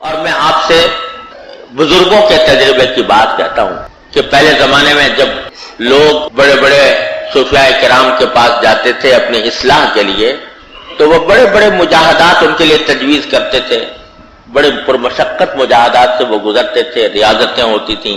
اور میں آپ سے بزرگوں کے تجربے کی بات کہتا ہوں کہ پہلے زمانے میں جب لوگ بڑے بڑے صوفیاء کرام کے پاس جاتے تھے اپنی اصلاح کے لیے تو وہ بڑے بڑے مجاہدات ان کے لیے تجویز کرتے تھے، بڑے پرمشقت مجاہدات سے وہ گزرتے تھے، ریاضتیں ہوتی تھیں.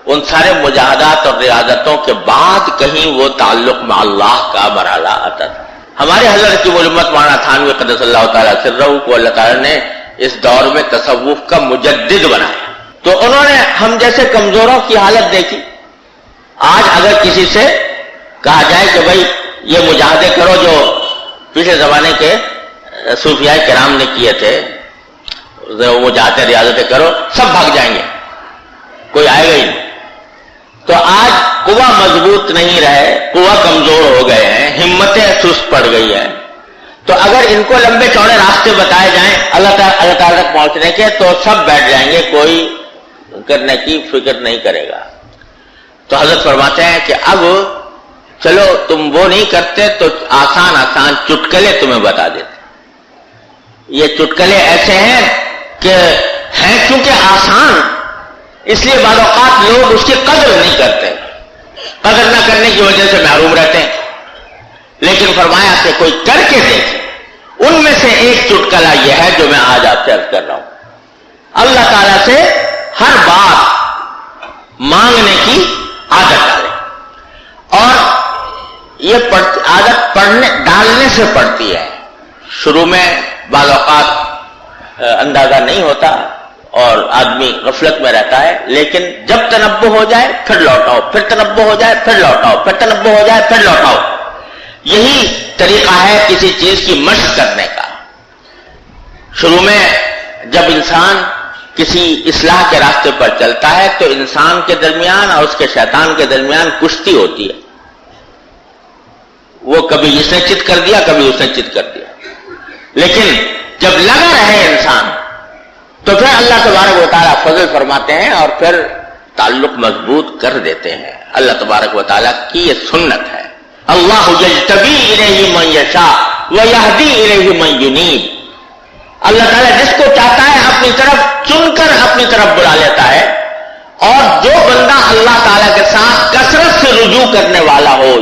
ان سارے مجاہدات اور ریاضتوں کے بعد کہیں وہ تعلق مع اللہ کا مرحلہ آتا تھا. ہمارے حضرت کی علمت مولانا تھانوی قدس اللہ تعالیٰ سرہ کو اللہ تعالیٰ نے اس دور میں تصوف کا مجدد بنایا. تو انہوں نے ہم جیسے کمزوروں کی حالت دیکھی. آج اگر کسی سے کہا جائے کہ بھائی یہ مجاہدے کرو جو پچھلے زمانے کے صوفیاء کرام نے کیے تھے، مجاہدے ریاضتیں کرو، سب بھاگ جائیں گے، کوئی آئے گا ہی نہیں. تو آج قوہ مضبوط نہیں رہے، قوہ کمزور ہو گئے ہیں، ہمتیں سست پڑ گئی ہیں. تو اگر ان کو لمبے چوڑے راستے بتائے جائیں اللہ تعالیٰ تک پہنچنے کے تو سب بیٹھ جائیں گے، کوئی کرنے کی فکر نہیں کرے گا. تو حضرت فرماتے ہیں کہ اب چلو تم وہ نہیں کرتے تو آسان آسان چٹکلے تمہیں بتا دیتے. یہ چٹکلے ایسے ہیں کہ ہیں چونکہ آسان، اس لیے بعض اوقات لوگ اس کی قدر نہیں کرتے، قدر نہ کرنے کی وجہ سے محروم رہتے ہیں. لیکن فرمایا کہ کوئی کر کے دیکھے. ان میں سے ایک چٹکلا یہ ہے جو میں آج آپ سے عرض کر رہا ہوں. اللہ تعالیٰ سے ہر بات مانگنے کی عادت ڈالے. اور یہ عادت ڈالنے سے پڑتی ہے. شروع میں بعض اوقات اندازہ نہیں ہوتا اور آدمی غفلت میں رہتا ہے، لیکن جب تنبہ ہو جائے پھر لوٹاؤ، پھر تنبہ ہو جائے پھر لوٹاؤ، پھر تنبہ ہو جائے پھر لوٹاؤ. یہی طریقہ ہے کسی چیز کی مشق کرنے کا. شروع میں جب انسان کسی اصلاح کے راستے پر چلتا ہے تو انسان کے درمیان اور اس کے شیطان کے درمیان کشتی ہوتی ہے. وہ کبھی اس نے چت کر دیا، کبھی اس نے چت کر دیا. لیکن جب لگا رہے انسان تو پھر اللہ تبارک و تعالیٰ فضل فرماتے ہیں اور پھر تعلق مضبوط کر دیتے ہیں. اللہ تبارک و تعالیٰ کی یہ سنت ہے. اللہ یجتبی الیہ من یشاء ویہدی الیہ من ینیب. اللہ تعالیٰ جس کو چاہتا ہے اپنی طرف چن کر اپنی طرف بلا لیتا ہے. اور جو بندہ اللہ تعالیٰ کے ساتھ کثرت سے رجوع کرنے والا ہو،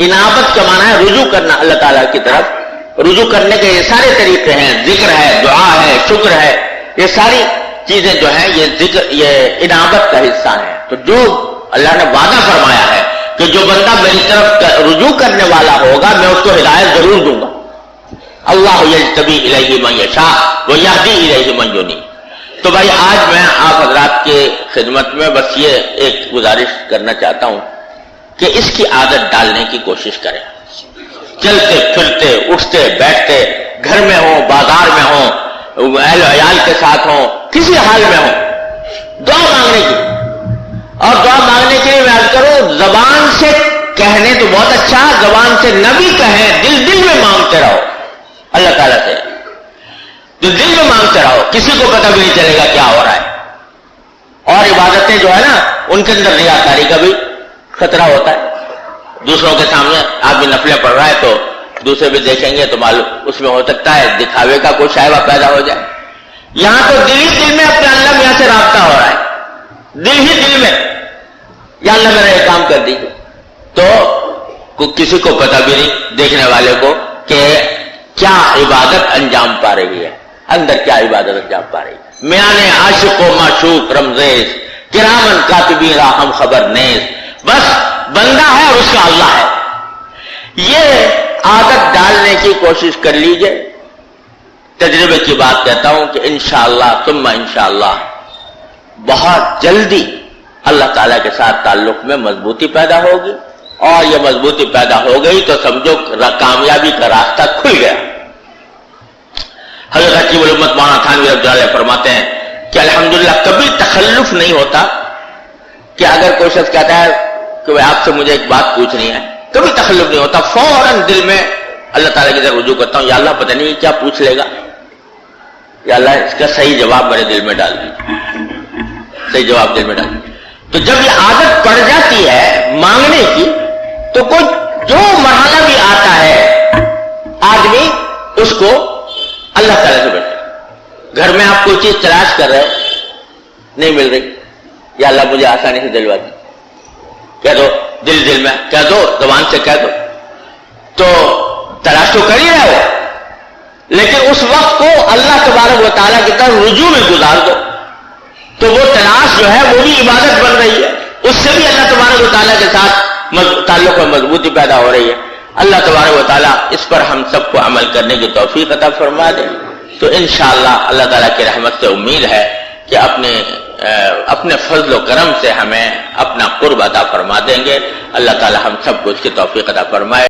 انابت کا معنی ہے رجوع کرنا اللہ تعالیٰ کی طرف. رجوع کرنے کے یہ سارے طریقے ہیں، ذکر ہے، دعا ہے، شکر ہے. یہ ساری چیزیں جو ہیں یہ ذکر، یہ انابت کا حصہ ہیں. تو جو اللہ نے وعدہ فرمایا ہے کہ جو بندہ میری طرف رجوع کرنے والا ہوگا میں اس کو ہدایت ضرور دوں گا. اللہ یجتبی الیہ من یشاء ویہدی الیہ من ینیب. تو بھائی آج میں آپ حضرات کے خدمت میں بس یہ ایک گزارش کرنا چاہتا ہوں کہ اس کی عادت ڈالنے کی کوشش کریں. چلتے پھرتے، اٹھتے بیٹھتے، گھر میں ہوں، بازار میں ہوں، اہل و عیال کے ساتھ ہوں، کسی حال میں ہوں، دعا مانگنے کی. اور دعا مانگنے کے لیے میں عرض کروں، زبان سے کہنے تو بہت اچھا، زبان سے نہ بھی کہیں، دل میں مانگتے رہو اللہ تعالیٰ سے. دل میں مانگتے رہو، کسی کو پتہ بھی نہیں چلے گا کیا ہو رہا ہے. اور عبادتیں جو ہے نا ان کے اندر ریاکاری کا بھی خطرہ ہوتا ہے. دوسروں کے سامنے آدمی نفلیں پڑھ رہا ہے تو دوسرے بھی دیکھیں گے تو معلوم اس میں ہو سکتا ہے دکھاوے کا کوئی شائبہ پیدا ہو جائے. یہاں تو دل ہی دل میں اپنے اللہ میاں سے رابطہ ہو رہا ہے، دل ہی دل میں، یا اللہ میرا یہ کام کر دیجیے. تو کسی کو پتہ بھی نہیں، دیکھنے والے کو، کہ کیا عبادت انجام پا رہی ہے، اندر کیا عبادت انجام پا رہی ہے. میاں عاشق و معشوق رمزیز کرامن کاتبین ہم خبر نیز. بس بندہ ہے اور اس کا اللہ ہے. یہ عادت ڈالنے کی کوشش کر لیجئے. تجربے کی بات کہتا ہوں کہ انشاءاللہ ثم انشاءاللہ بہت جلدی اللہ تعالیٰ کے ساتھ تعلق میں مضبوطی پیدا ہوگی. اور یہ مضبوطی پیدا ہو گئی تو سمجھو کامیابی کا راستہ کھل گیا. حضرت حکیم الامت مولانا تھانوی رحمۃ اللہ علیہ فرماتے ہیں کہ الحمدللہ کبھی تخلف نہیں ہوتا کہ اگر کوئی شخص کہتا ہے کہ میں آپ سے مجھے ایک بات پوچھنی ہے، کبھی تخلف نہیں ہوتا. فوراً دل میں اللہ تعالیٰ کی طرف رجوع کرتا ہوں، یا اللہ پتہ نہیں کیا پوچھ لے گا، یا اللہ اس کا صحیح جواب میرے دل میں ڈال دیجیے، صحیح جواب دل میں ڈال دیجیے. تو جب یہ عادت پڑ جاتی ہے مانگنے کی تو کوئی جو مرحلہ بھی آتا ہے آدمی اس کو اللہ تعالیٰ سے بیٹھے. گھر میں آپ کوئی چیز تلاش کر رہے ہو، نہیں مل رہی، یا اللہ مجھے آسانی سے دلوا دے، کہہ دو، دل میں کہہ دو، زبان سے کہہ دو، تو تلاش تو کر ہی رہے ہو، لیکن اس وقت کو اللہ تبارک و تعالیٰ کی طرف رجوع میں گزار دو، تو وہ تلاش جو ہے وہ بھی عبادت بن رہی ہے، اس سے بھی اللہ تبارک و تعالیٰ کے ساتھ تعلق میں مضبوطی پیدا ہو رہی ہے۔ اللہ تبارک و تعالیٰ اس پر ہم سب کو عمل کرنے کی توفیق عطا فرما دے، تو انشاءاللہ اللہ تعالیٰ کی رحمت سے امید ہے کہ اپنے فضل و کرم سے ہمیں اپنا قرب عطا فرما دیں گے۔ اللہ تعالیٰ ہم سب کو اس کی توفیق عطا فرمائے۔